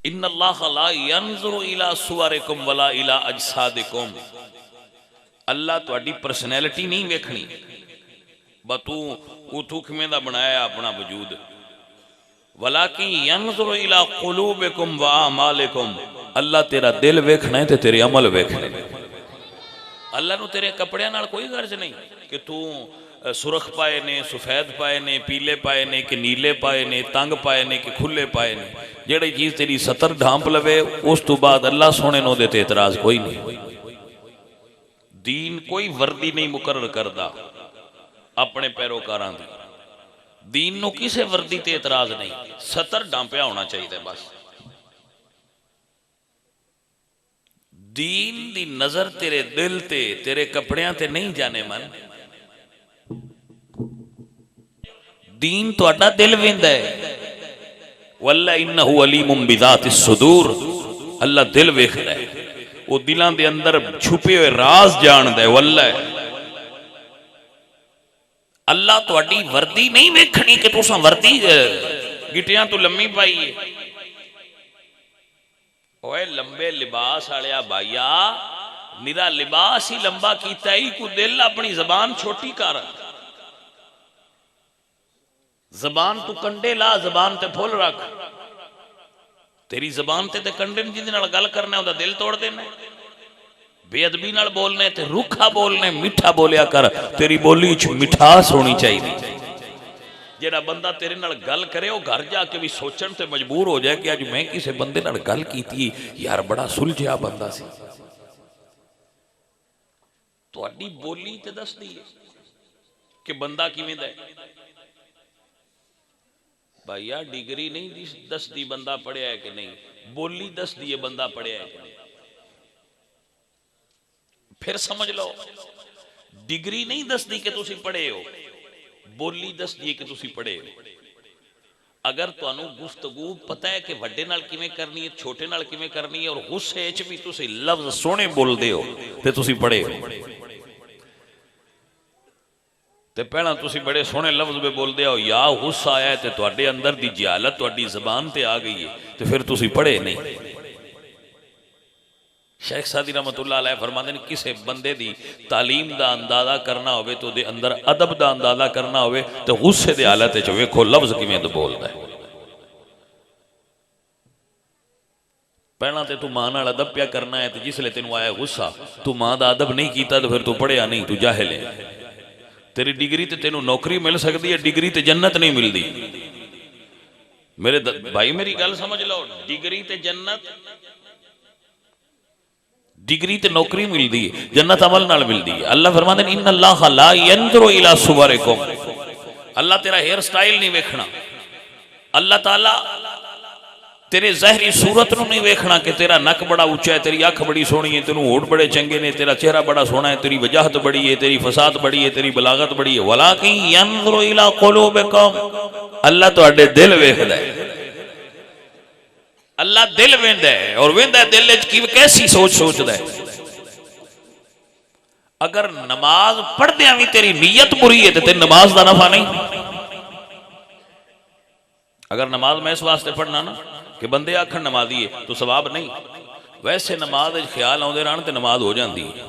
ان اللہ لا ينظر الى صورکم ولا الى اجسادکم، اللہ تہاڈی پرسنالٹی نہیں ویکھنی تو کھویں دا بنایا اپنا وجود، ولیکن ینظر الی قلوبکم واعمالکم، اللہ تیرا دل ویکھنا ہے تے تیرے عمل ویکھنے۔ اللہ نو تیرے کپڑے نال کوئی غرض نہیں کہ تو سرخ پائے نے، سفید پائے نے، پیلے پائے نے کہ نیلے پائے نے، تنگ پائے نے کہ کھلے پائے نے، جڑی چیز تیری ستر ڈھانپ لوے اس تو بعد اللہ سونے نو دے تے اعتراض کوئی نہیں۔ دین کوئی وردی نہیں مقرر کردہ اپنے پیروکاراں دی، دین نو کسے وردی تے اعتراض نہیں، ستر ڈانپیا ہونا چاہیے بس۔ دین دی نظر تیرے دل تے تیرے کپڑیاں تے نہیں جانے من، دین تو اڈا دل ویندا ہے۔ واللہ انہو علیم بذات الصدور، اللہ دل ویکھدا ہے، وہ دلان دے اندر چھپے ہوئے راز جاندے، واللہ اللہ تو اڈی وردی نہیں ویکھنی کہ تو ساں وردی گٹیاں تو لمبی پائیے۔ اوے لمبے لباس آڑیا بھائیا، میرا لباس ہی لمبا کیتا ہی کو دل اپنی زبان چھوٹی کر، زبان تو کنڈے لا، زبان تے پھول رکھ، تیری زبان تے کنڈے جن نال گل کرنا ہے دل توڑ دینا، بے ادبی نال بولنے تے روکھا بولنے، میٹھا بولیا کر، تیری بولی چ مٹھاس ہونی چاہیے۔ جڑا بندہ تیرے نال گل کرے وہ گھر جا کے بھی سوچن تے مجبور ہو جائے کہ اج میں کسے بندے نال گل کیتی یار بڑا سلجھیا بندہ سی۔ تو اڈی بولی تے دس دی کہ بندہ کیویں دا ہے؟ بھائیا ڈگری نہیں دس دی بندہ پڑھیا ہے کہ نہیں، بولی دس دی بندہ پڑھیا ہے کہ نہیں۔ پھر سمجھ لو ڈگری نہیں دس دی کہ تسی پڑھے ہو، بولی دس دی کہ تسی پڑھے ہو۔ اگر تو انو گفتگو پتہ ہے کہ وڈے نال کیویں کرنی ہے، چھوٹے نال کیویں کرنی ہے، اور غصے اچ بھی تسی لفظ سونے بول دے ہو تے تسی پڑھے ہو، تے پہلا تسی بڑے سونے لفظ میں بول دیا ہو، یا غصہ آیا ہے تے تواڈے اندر دی جہالت تواڈی زبان تے آ گئی ہے تے پھر تسی پڑھے نہیں۔ شیخ سعدی رحمت اللہ علیہ فرماتے ہیں کسے بندے دی تعلیم دا اندازہ کرنا ہوئے تو دے اندر ادب دا اندازہ کرنا ہوئے تو غصے دے حالت ہے ویکھو لفظ کیویں تے بولدا ہے۔ پہلا تے تو ماں نال ادب پیا کرنا ہے تے جس لے تینوں آیا غصہ تو ماں دا ادب نہیں کیتا تو پھر تو پڑھیا نہیں، تو جاہل ہے۔ تیری ڈگری تے تینوں نوکری مل سکتی ہے، ڈگری تے جنت نہیں ملدی۔ میرے بھائی میری گل سمجھ لو، ڈگری تے جنت، ڈگری تے نوکری ملدی ہے، جنت عمل نال ملدی ہے۔ اللہ فرماتے ہیں ان اللہ لا ينظر الى صورکم، اللہ تیرا ہیئر سٹائل نہیں ویکھنا، اللہ تعالی تیرے ظاہری صورت نو نہیں ویکھنا کہ تیرا نک بڑا اونچا ہے، تیری اکھ بڑی سونی ہے، تینوں ہونٹ بڑے چنگے نے، تیرا چہرہ بڑا سونا ہے، تیری وجاہت بڑی ہے، تیری فساد بڑی ہے، تیری بلاغت بڑی ہے، ولکن ينظر الى قلوبکم، اللہ تواڈے دل ویکھدا ہے، اللہ دل ویندا ہے، اور ویندا ہے دل وچ کیسی سوچ سوچدا ہے۔ اگر نماز پڑھدیاں بھی تیری نیت بری ہے تے نماز دا نفع نہیں۔ اگر نماز میں اس واسطے پڑھنا نا کہ بندے آکھن نمازی ہے تو ثواب نہیں، ویسے نماز خیال آؤندے رہن تے نماز ہو جاندی ہے۔